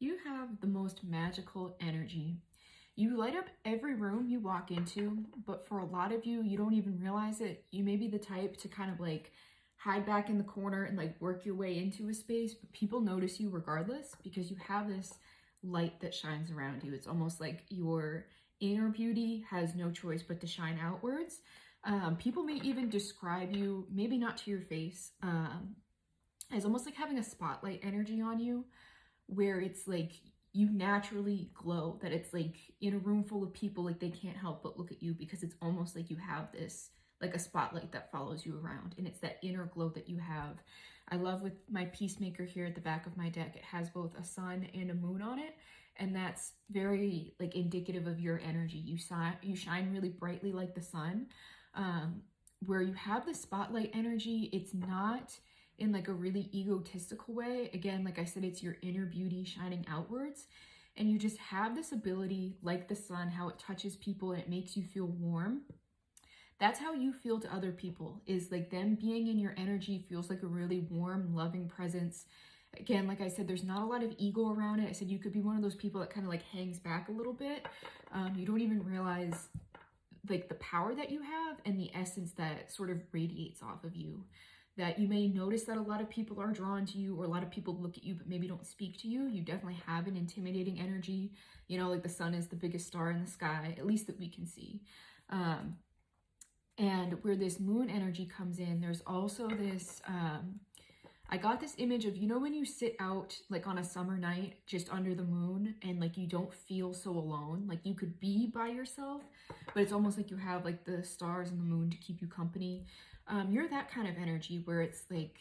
You have the most magical energy. You light up every room you walk into, but for a lot of you, you don't even realize it. You may be the type to kind of like hide back in the corner and like work your way into a space, but people notice you regardless because you have this light that shines around you. It's almost like your inner beauty has no choice but to shine outwards. People may even describe you, maybe not to your face, as almost like having a spotlight energy on you where it's like you naturally glow, that it's like in a room full of people, like they can't help but look at you because it's almost like you have this like a spotlight that follows you around, and it's that inner glow that you have. I love with my peacemaker here at the back of my deck, it has both a sun and a moon on it, and that's very like indicative of your energy. You shine really brightly like the sun. Where you have the spotlight energy, it's not in like a really egotistical way. Again, like I said, it's your inner beauty shining outwards, and you just have this ability like the sun, how it touches people and it makes you feel warm. That's how you feel to other people, is like them being in your energy feels like a really warm, loving presence. Again, like I said, there's not a lot of ego around it. I said you could be one of those people that kind of like hangs back a little bit. You don't even realize like the power that you have and the essence that sort of radiates off of you. That you may notice that a lot of people are drawn to you, or a lot of people look at you but maybe don't speak to you. You definitely have an intimidating energy. You know, like the sun is the biggest star in the sky, at least that we can see. And where this moon energy comes in, there's also this, I got this image of, you know, when you sit out like on a summer night just under the moon and like you don't feel so alone, like you could be by yourself, but it's almost like you have like the stars and the moon to keep you company. You're that kind of energy where it's like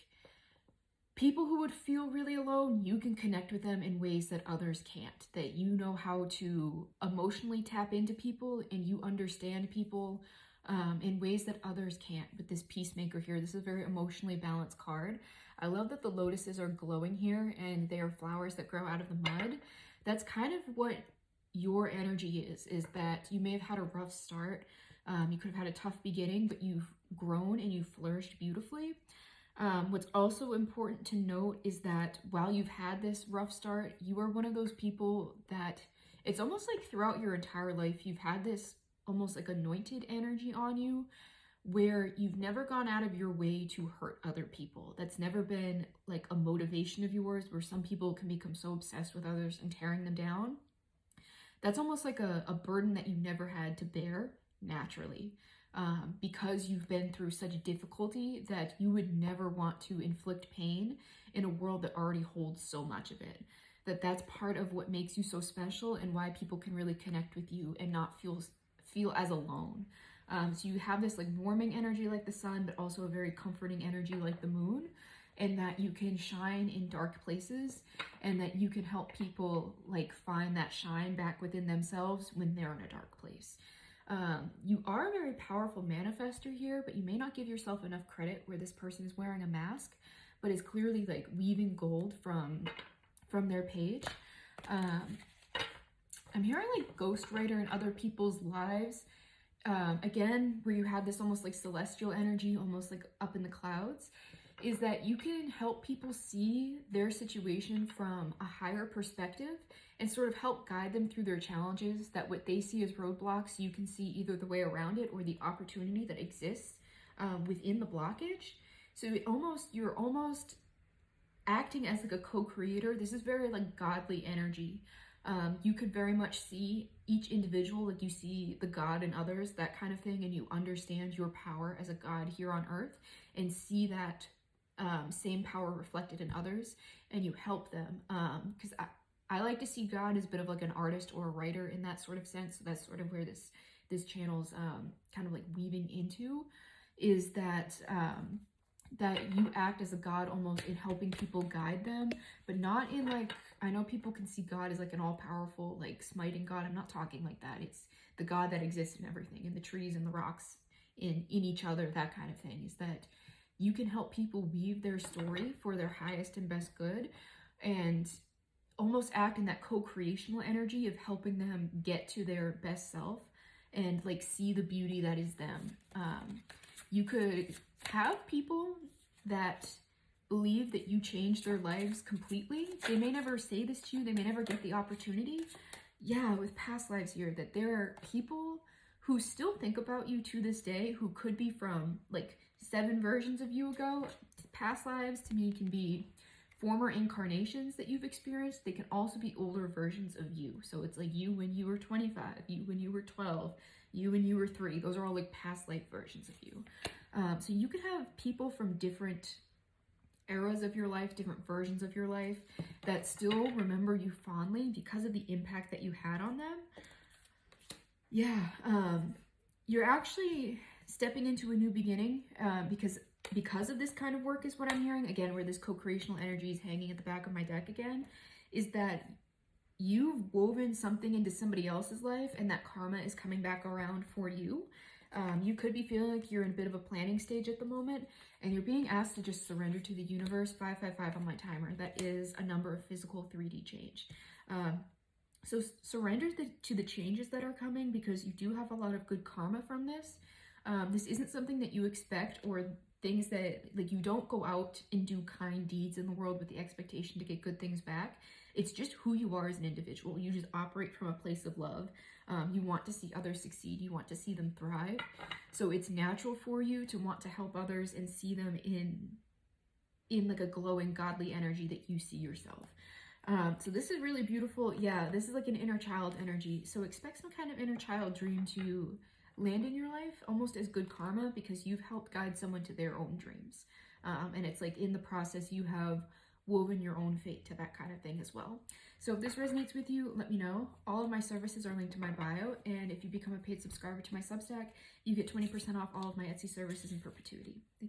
people who would feel really alone, you can connect with them in ways that others can't, that you know how to emotionally tap into people and you understand people in ways that others can't. But this peacemaker here, this is a very emotionally balanced card. I love that the lotuses are glowing here and they are flowers that grow out of the mud. That's kind of what your energy is that you may have had a rough start. You could have had a tough beginning, but you've grown and you've flourished beautifully. What's also important to note is that while you've had this rough start, you are one of those people that it's almost like throughout your entire life, you've had this almost like anointed energy on you where you've never gone out of your way to hurt other people. That's never been like a motivation of yours, where some people can become so obsessed with others and tearing them down. That's almost like a burden that you never had to bear naturally, because you've been through such difficulty that you would never want to inflict pain in a world that already holds so much of it. That's part of what makes you so special and why people can really connect with you and not feel as alone. So you have this like warming energy like the sun, but also a very comforting energy like the moon, and that you can shine in dark places and that you can help people like find that shine back within themselves when they're in a dark place. You are a very powerful manifester here, but you may not give yourself enough credit, where this person is wearing a mask but is clearly like weaving gold from their page. I'm hearing like ghostwriter in other people's lives. Again, where you have this almost like celestial energy, almost like up in the clouds, is that you can help people see their situation from a higher perspective and sort of help guide them through their challenges, that what they see as roadblocks, you can see either the way around it or the opportunity that exists within the blockage. So you're almost acting as like a co-creator. This is very like godly energy. You could very much see each individual, like you see the God in others, that kind of thing, and you understand your power as a God here on earth and see that same power reflected in others, and you help them. Because I like to see God as a bit of like an artist or a writer in that sort of sense. So that's sort of where this channel's kind of like weaving into, is that that you act as a God almost in helping people guide them, but not in like, I know people can see God as like an all-powerful, like smiting God. I'm not talking like that. It's the God that exists in everything, in the trees and the rocks, in each other, that kind of thing. Is that you can help people weave their story for their highest and best good, and almost act in that co-creational energy of helping them get to their best self and like see the beauty that is them. You could have people that believe that you changed their lives completely. They may never say this to you, they may never get the opportunity. Yeah, with past lives here, that there are people who still think about you to this day who could be from like 7 versions of you ago. Past lives to me can be former incarnations that you've experienced. They can also be older versions of you. So it's like you when you were 25, you when you were 12, you when you were 3. Those are all like past life versions of you. So you could have people from different eras of your life, different versions of your life that still remember you fondly because of the impact that you had on them. Yeah, you're actually stepping into a new beginning because of this kind of work is what I'm hearing, again, where this co-creational energy is hanging at the back of my deck again, is that you've woven something into somebody else's life and that karma is coming back around for you. You could be feeling like you're in a bit of a planning stage at the moment and you're being asked to just surrender to the universe. 555 on my timer. That is a number of physical 3D change. So surrender to the changes that are coming because you do have a lot of good karma from this. This isn't something that you expect or things that, like, you don't go out and do kind deeds in the world with the expectation to get good things back. It's just who you are as an individual. You just operate from a place of love. You want to see others succeed. You want to see them thrive. So it's natural for you to want to help others and see them in like a glowing godly energy that you see yourself. So this is really beautiful. Yeah, this is like an inner child energy. So expect some kind of inner child dream to land in your life almost as good karma because you've helped guide someone to their own dreams. And it's like in the process you have woven your own fate to that kind of thing as well. So if this resonates with you, let me know. All of my services are linked to my bio, and if you become a paid subscriber to my Substack, you get 20% off all of my Etsy services in perpetuity. Thanks.